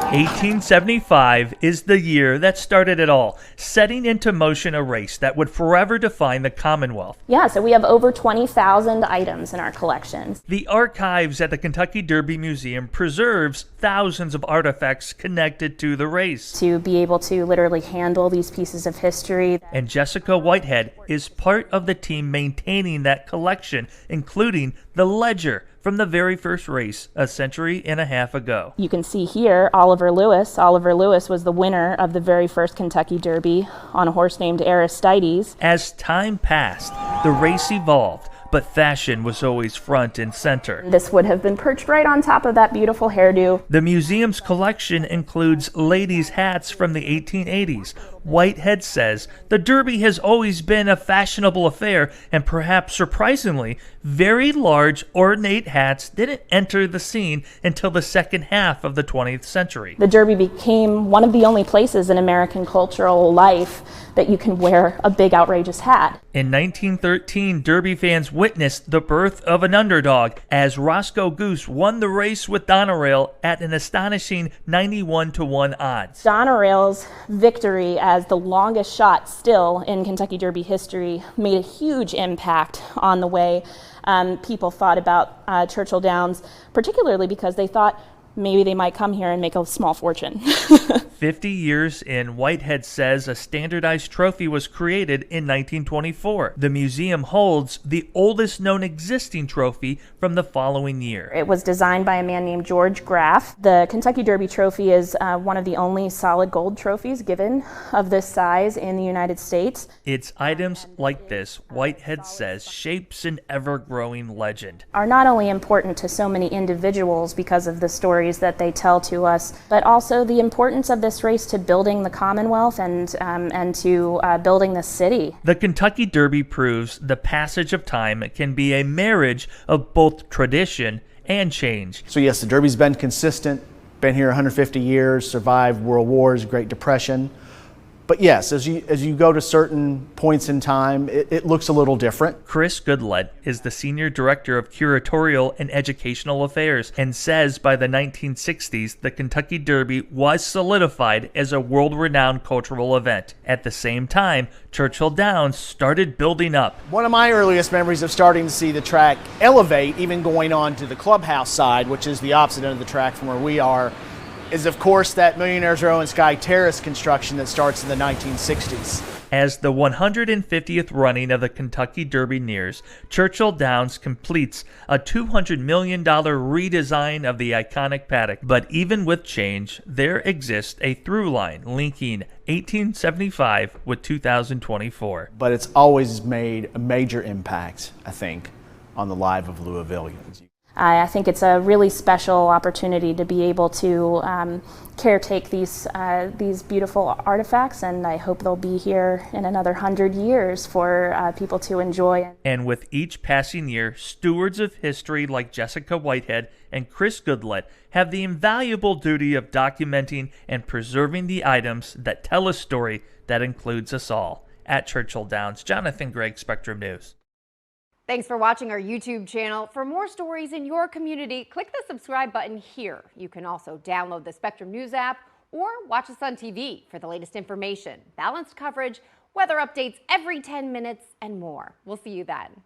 1875 is the year that started it all, setting into motion a race that would forever define the Commonwealth. Yeah, so we have over 20,000 items in our collections. The archives at the Kentucky Derby Museum preserves thousands of artifacts connected to the race. To be able to literally handle these pieces of history. And Jessica Whitehead is part of the team maintaining that collection, including the ledger from the very first race a century and a half ago. You can see here Oliver Lewis. Oliver Lewis was the winner of the very first Kentucky Derby on a horse named Aristides. As time passed, the race evolved, but fashion was always front and center. This would have been perched right on top of that beautiful hairdo. The museum's collection includes ladies' hats from the 1880s. Whitehead says the Derby has always been a fashionable affair, and perhaps surprisingly, very large, ornate hats didn't enter the scene until the second half of the 20th century. The Derby became one of the only places in American cultural life that you can wear a big, outrageous hat. In 1913, Derby fans witnessed the birth of an underdog as Roscoe Goose won the race with Donerail at an astonishing 91-1 odds. Donerail's victory as the longest shot still in Kentucky Derby history made a huge impact on the way people thought about Churchill Downs, particularly because they thought maybe they might come here and make a small fortune. 50 years in, Whitehead says a standardized trophy was created in 1924. The museum holds the oldest known existing trophy from the following year. It was designed by a man named George Graff. The Kentucky Derby trophy is one of the only solid gold trophies given of this size in the United States. It's items like this, Whitehead says, shapes an ever-growing legend. Are not only important to so many individuals because of the stories that they tell to us, but also the importance of this race to building the Commonwealth and to building the city. The Kentucky Derby proves the passage of time can be a marriage of both tradition and change. So yes, the Derby's been consistent, been here 150 years, survived world wars, Great Depression. But yes, as you go to certain points in time, it looks a little different. Chris Goodlett is the Senior Director of Curatorial and Educational Affairs and says by the 1960s, the Kentucky Derby was solidified as a world-renowned cultural event. At the same time, Churchill Downs started building up. One of my earliest memories of starting to see the track elevate, even going on to the clubhouse side, which is the opposite end of the track from where we are, is of course that Millionaire's Row and Sky Terrace construction that starts in the 1960s. As the 150th running of the Kentucky Derby nears, Churchill Downs completes a $200 million redesign of the iconic paddock. But even with change, there exists a through line linking 1875 with 2024. But it's always made a major impact, I think, on the life of Louisvillians. I think it's a really special opportunity to be able to caretake these beautiful artifacts, and I hope they'll be here in another 100 years for people to enjoy. And with each passing year, stewards of history like Jessica Whitehead and Chris Goodlett have the invaluable duty of documenting and preserving the items that tell a story that includes us all. At Churchill Downs, Jonathan Gregg, Spectrum News. Thanks for watching our YouTube channel. For more stories in your community, click the subscribe button here. You can also download the Spectrum News app or watch us on TV for the latest information, balanced coverage, weather updates every 10 minutes, and more. We'll see you then.